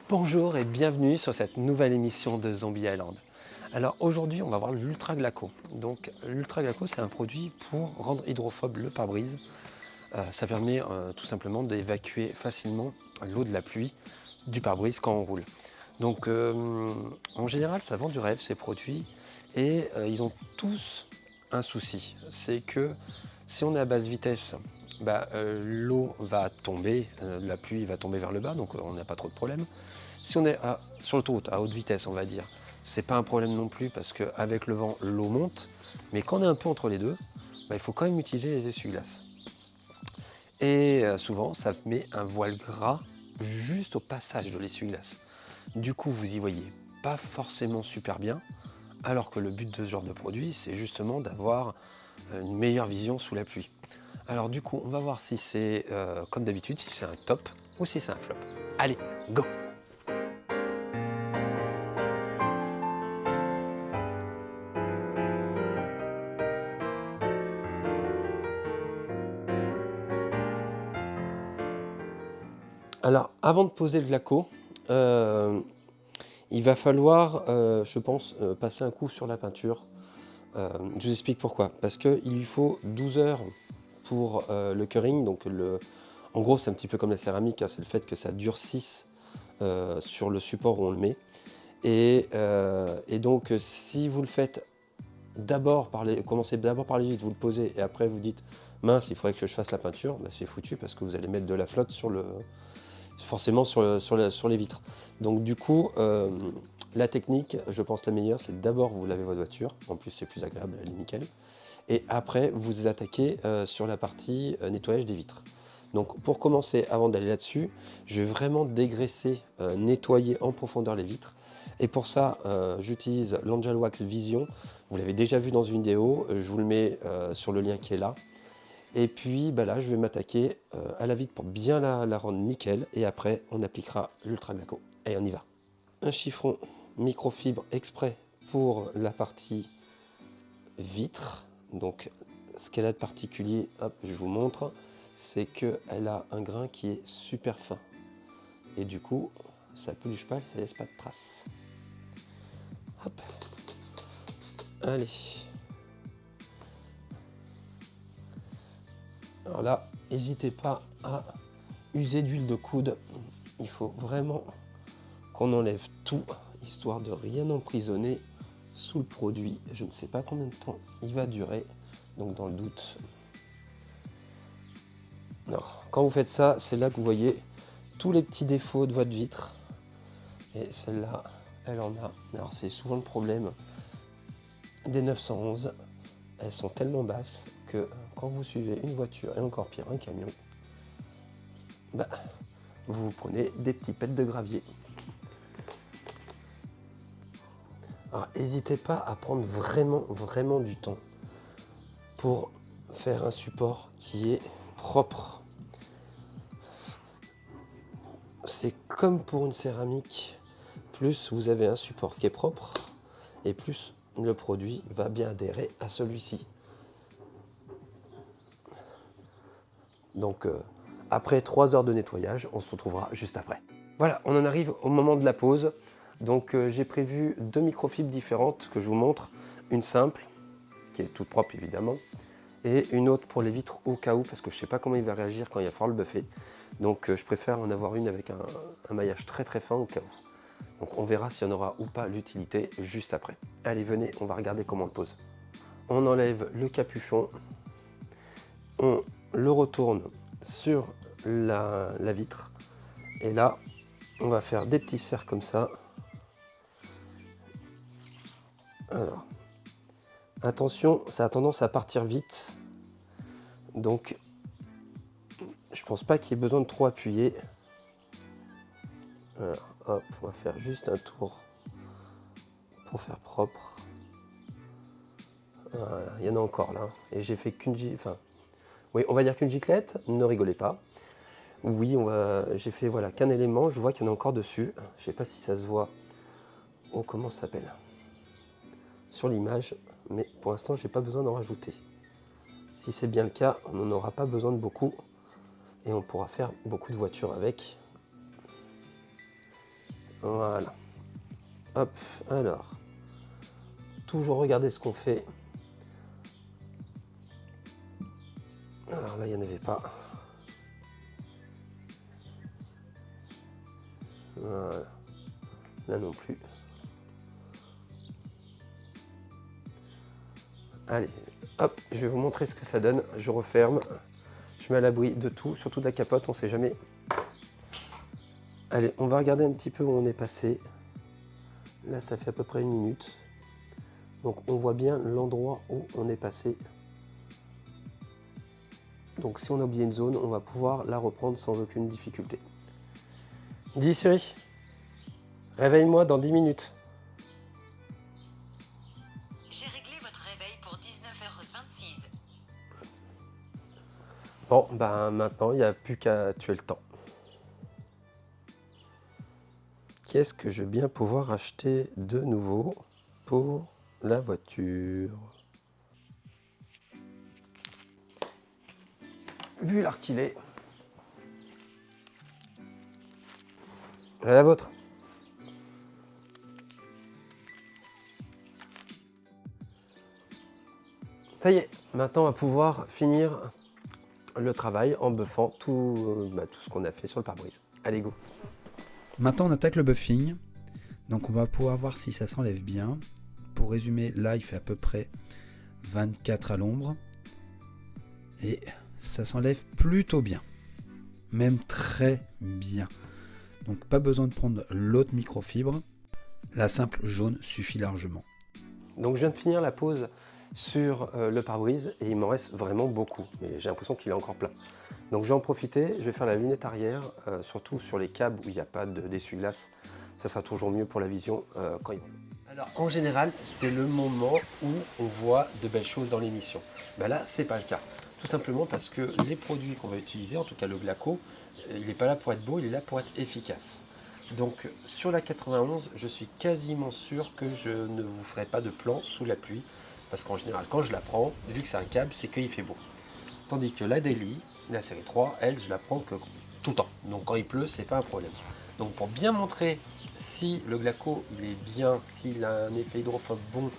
Bonjour et bienvenue sur cette nouvelle émission de Zombie Island. Alors aujourd'hui on va voir l'Ultra Glaco. Donc l'Ultra Glaco c'est un produit pour rendre hydrophobe le pare-brise. Ça permet tout simplement d'évacuer facilement l'eau de la pluie du pare-brise quand on roule. Donc en général ça vend du rêve ces produits et ils ont tous un souci. C'est que si on est à basse vitesse, l'eau va tomber, la pluie va tomber vers le bas, donc on n'a pas trop de problème. Si on est sur l'autoroute à haute vitesse, on va dire, c'est pas un problème non plus parce qu'avec le vent, l'eau monte. Mais quand on est un peu entre les deux, il faut quand même utiliser les essuie-glaces. Et souvent, ça met un voile gras juste au passage de l'essuie-glace. Du coup, vous y voyez pas forcément super bien, alors que le but de ce genre de produit, c'est justement d'avoir une meilleure vision sous la pluie. Alors du coup, on va voir si c'est, comme d'habitude, si c'est un top ou si c'est un flop. Allez, go! Alors, avant de poser le glaco, il va falloir, je pense, passer un coup sur la peinture. Je vous explique pourquoi. Parce qu'il lui faut 12 heures pour le curing. Donc en gros, c'est un petit peu comme la céramique, hein, c'est le fait que ça durcisse sur le support où on le met. Et donc, si vous le faites commencez d'abord par les vitres, vous le posez, et après vous dites, mince, il faudrait que je fasse la peinture, c'est foutu parce que vous allez mettre de la flotte forcément sur les vitres. Donc du coup, la technique, je pense la meilleure, c'est d'abord vous lavez votre voiture, en plus c'est plus agréable, elle est nickel, et après vous attaquez sur la partie nettoyage des vitres. Donc pour commencer, avant d'aller là-dessus, je vais vraiment dégraisser, nettoyer en profondeur les vitres. Et pour ça, j'utilise l'Angel Wax Vision. Vous l'avez déjà vu dans une vidéo, je vous le mets sur le lien qui est là. Et puis là, je vais m'attaquer à la vitre pour bien la rendre nickel. Et après, on appliquera l'Ultra Glaco. Et on y va. Un chiffon microfibre exprès pour la partie vitre. Donc, ce qu'elle a de particulier, hop, je vous montre, c'est qu'elle a un grain qui est super fin. Et du coup, ça ne peluche pas, ça laisse pas de traces. Hop. Allez. Alors là, n'hésitez pas à user d'huile de coude. Il faut vraiment qu'on enlève tout, histoire de rien emprisonner sous le produit. Je ne sais pas combien de temps il va durer, donc dans le doute. Alors, quand vous faites ça, c'est là que vous voyez tous les petits défauts de votre vitre. Et celle-là, elle en a. Alors c'est souvent le problème des 911. Elles sont tellement basses que quand vous suivez une voiture, et encore pire un camion, vous prenez des petits pets de gravier. Alors n'hésitez pas à prendre vraiment du temps pour faire un support qui est propre. C'est comme pour une céramique, plus vous avez un support qui est propre et plus le produit va bien adhérer à celui-ci. Donc après 3 heures de nettoyage, on se retrouvera juste après. Voilà, on en arrive au moment de la pause. Donc j'ai prévu 2 microfibres différentes que je vous montre. Une simple, qui est toute propre évidemment, et une autre pour les vitres au cas où, parce que je ne sais pas comment il va réagir quand il va falloir le buffer. Donc je préfère en avoir une avec un maillage très fin au cas où. Donc on verra s'il y en aura ou pas l'utilité juste après. Allez, venez, on va regarder comment on le pose. On enlève le capuchon, on le retourne sur la vitre, et là, on va faire des petits cercles comme ça. Alors, attention, ça a tendance à partir vite, donc je pense pas qu'il y ait besoin de trop appuyer. Alors, hop, on va faire juste un tour pour faire propre. Voilà, il y en a encore là, et j'ai fait qu'une oui, on va dire qu'une giclette, ne rigolez pas. Oui, j'ai fait voilà qu'un élément, je vois qu'il y en a encore dessus. Je sais pas si ça se voit. Oh, comment ça s'appelle sur l'image, mais pour l'instant, j'ai pas besoin d'en rajouter. Si c'est bien le cas, on n'en aura pas besoin de beaucoup et on pourra faire beaucoup de voitures avec. Voilà. Hop, alors. Toujours regarder ce qu'on fait. Alors là, il n'y en avait pas. Voilà. Là non plus. Allez, hop, je vais vous montrer ce que ça donne. Je referme. Je mets à l'abri de tout, surtout de la capote, on ne sait jamais. Allez, on va regarder un petit peu où on est passé. Là, ça fait à peu près 1 minute. Donc, on voit bien l'endroit où on est passé. Donc, si on a oublié une zone, on va pouvoir la reprendre sans aucune difficulté. Dis Siri, réveille-moi dans 10 minutes. J'ai réglé votre réveil pour 19h26. Bon, ben maintenant, il n'y a plus qu'à tuer le temps. Qu'est-ce que je vais bien pouvoir acheter de nouveau pour la voiture? Vu l'heure qu'il est. À la vôtre. Ça y est, maintenant on va pouvoir finir le travail en buffant tout ce qu'on a fait sur le pare-brise. Allez, go. Maintenant on attaque le buffing, donc on va pouvoir voir si ça s'enlève bien. Pour résumer, là il fait à peu près 24 à l'ombre et ça s'enlève plutôt bien, même très bien. Donc pas besoin de prendre l'autre microfibre, la simple jaune suffit largement. Donc je viens de finir la pose sur le pare-brise et il m'en reste vraiment beaucoup, mais j'ai l'impression qu'il est encore plein. Donc je vais en profiter, je vais faire la lunette arrière, surtout sur les câbles où il n'y a pas d'essuie-glace. Ça sera toujours mieux pour la vision quand il va. Alors en général, c'est le moment où on voit de belles choses dans l'émission. Ben là, c'est pas le cas. Tout simplement parce que les produits qu'on va utiliser, en tout cas le Glaco, il n'est pas là pour être beau, il est là pour être efficace. Donc sur la 91, je suis quasiment sûr que je ne vous ferai pas de plan sous la pluie. Parce qu'en général, quand je la prends, vu que c'est un câble, c'est qu'il fait beau. Tandis que la Daily, la série 3, elle, je la prends que tout le temps. Donc quand il pleut, c'est pas un problème. Donc pour bien montrer si le Glaco il est bien, s'il a un effet hydrophobe bon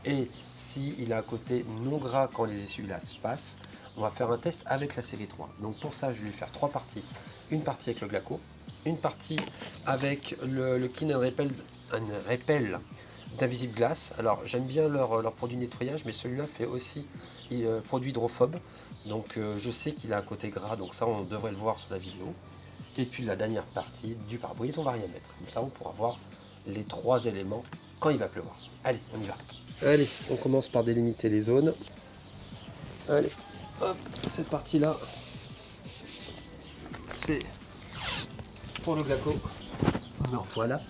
et s'il a un côté non gras quand les essuie-glaces passent, on va faire un test avec la série 3. Donc pour ça, je vais faire 3 parties. Une partie avec le Glaco, une partie avec le Clean and Repel d'Invisible Glass. Alors j'aime bien leur produit de nettoyage, mais celui-là fait aussi produit hydrophobe. Donc je sais qu'il a un côté gras, donc ça on devrait le voir sur la vidéo. Et puis la dernière partie du pare-brise, on va rien mettre. Comme ça on pourra voir les 3 éléments quand il va pleuvoir. Allez, on y va. Allez, on commence par délimiter les zones. Allez, hop, cette partie-là, c'est pour le Glaco. Alors voilà.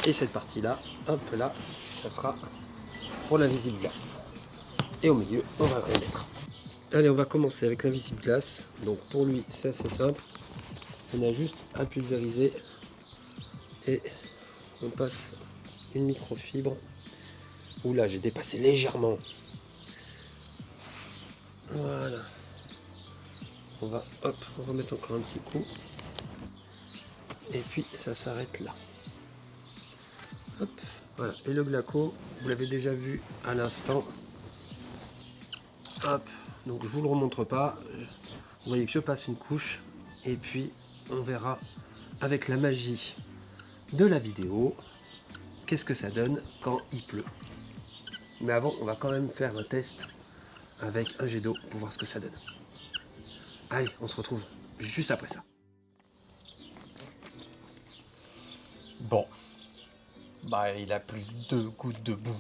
Et cette partie-là, hop là, ça sera pour l'Invisible Glass. Et au milieu, on va rien mettre. Allez, on va commencer avec l'Invisible Glass. Donc pour lui, c'est assez simple. On a juste à pulvériser et on passe une microfibre. Oula, j'ai dépassé légèrement. Voilà. On va, hop, on va mettre encore un petit coup. Et puis ça s'arrête là. Hop, voilà. Et le Glaco, vous l'avez déjà vu à l'instant. Hop, donc je vous le remontre pas. Vous voyez que je passe une couche et puis on verra avec la magie de la vidéo qu'est-ce que ça donne quand il pleut. Mais avant, on va quand même faire un test avec un jet d'eau pour voir ce que ça donne. Allez, on se retrouve juste après ça. Bon, bah il a plus 2 gouttes de boue,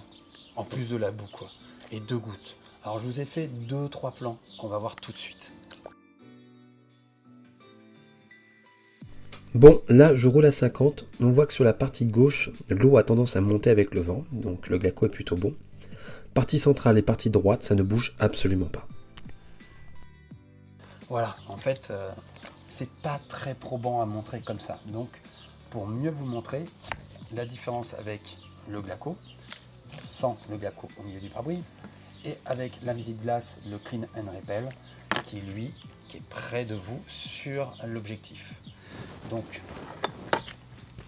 en plus de la boue quoi, et 2 gouttes. Alors je vous ai fait 2-3 plans qu'on va voir tout de suite. Bon, là je roule à 50, on voit que sur la partie gauche, l'eau a tendance à monter avec le vent, donc le Glaco est plutôt bon. Partie centrale et partie droite, ça ne bouge absolument pas. Voilà, en fait, c'est pas très probant à montrer comme ça. Donc, pour mieux vous montrer la différence avec le Glaco, sans le Glaco au milieu du pare-brise, et avec l'Invisible Glass, le Clean and Repel, qui est près de vous sur l'objectif. Donc,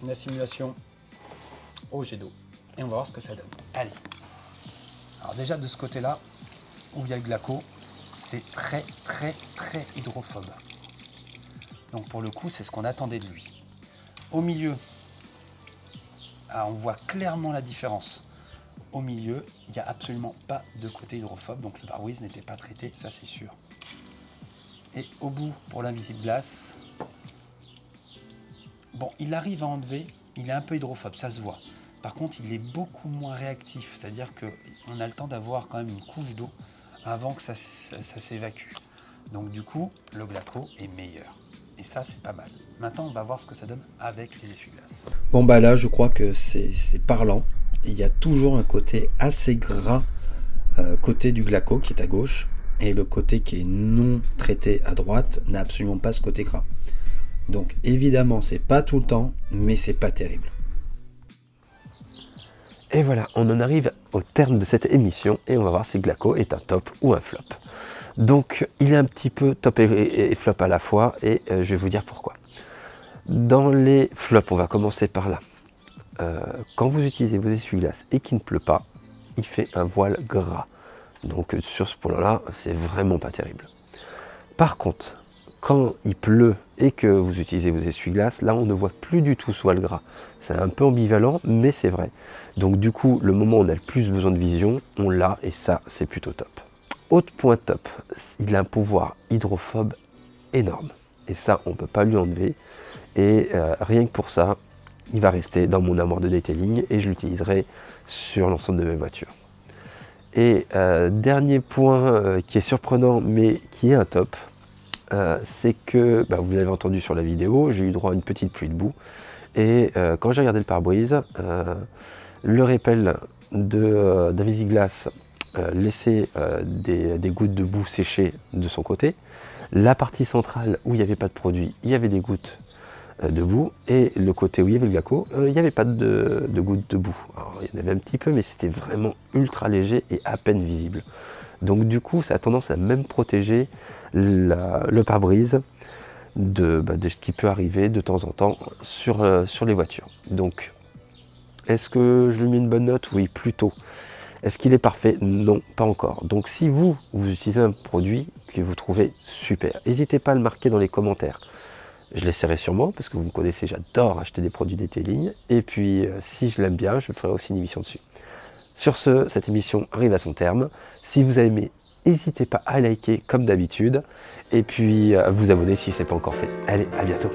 la simulation au jet d'eau. Et on va voir ce que ça donne. Allez. Alors déjà de ce côté-là, où il y a le Glaco, c'est très hydrophobe. Donc pour le coup, c'est ce qu'on attendait de lui. Au milieu, on voit clairement la différence. Au milieu, il n'y a absolument pas de côté hydrophobe, donc le pare-brise n'était pas traité, ça c'est sûr. Et au bout, pour l'invisible glace, bon, il arrive à enlever, il est un peu hydrophobe, ça se voit. Par contre, il est beaucoup moins réactif, c'est-à-dire qu'on a le temps d'avoir quand même une couche d'eau avant que ça s'évacue. Donc du coup, le Glaco est meilleur. Et ça, c'est pas mal. Maintenant, on va voir ce que ça donne avec les essuie-glaces. Bon bah là, je crois que c'est parlant. Il y a toujours un côté assez gras côté du Glaco qui est à gauche, et le côté qui est non traité à droite n'a absolument pas ce côté gras. Donc évidemment, c'est pas tout le temps, mais c'est pas terrible. Et voilà, on en arrive au terme de cette émission et on va voir si Glaco est un top ou un flop. Donc il est un petit peu top et flop à la fois et je vais vous dire pourquoi. Dans les flops, on va commencer par là. Quand vous utilisez vos essuie-glaces et qu'il ne pleut pas, il fait un voile gras. Donc sur ce point-là, c'est vraiment pas terrible. Par contre, quand il pleut et que vous utilisez vos essuie-glaces, là on ne voit plus du tout ce voile gras. C'est un peu ambivalent, mais c'est vrai. Donc du coup, le moment où on a le plus besoin de vision, on l'a et ça, c'est plutôt top. Autre point top, il a un pouvoir hydrophobe énorme. Et ça, on ne peut pas lui enlever. Et rien que pour ça, il va rester dans mon armoire de detailing et je l'utiliserai sur l'ensemble de mes voitures. Et dernier point qui est surprenant, mais qui est un top, c'est que, vous l'avez entendu sur la vidéo, j'ai eu droit à une petite pluie de boue. Et quand j'ai regardé le pare-brise, le rappel d'Invisiglass laissait des gouttes de boue séchées de son côté. La partie centrale où il n'y avait pas de produit, il y avait des gouttes de boue. Et le côté où il y avait le Glaco, il n'y avait pas de gouttes de boue. Alors, il y en avait un petit peu, mais c'était vraiment ultra léger et à peine visible. Donc du coup, ça a tendance à même protéger le pare-brise de ce qui peut arriver de temps en temps sur les voitures. Donc, est-ce que je lui mets une bonne note? Oui, plutôt. Est-ce qu'il est parfait? Non, pas encore. Donc si vous utilisez un produit que vous trouvez super, n'hésitez pas à le marquer dans les commentaires. Je l'essaierai sûrement, parce que vous me connaissez, j'adore acheter des produits detailing. Et puis, si je l'aime bien, je ferai aussi une émission dessus. Sur ce, cette émission arrive à son terme. Si vous avez aimé, n'hésitez pas à liker comme d'habitude. Et puis, à vous abonner si ce n'est pas encore fait. Allez, à bientôt.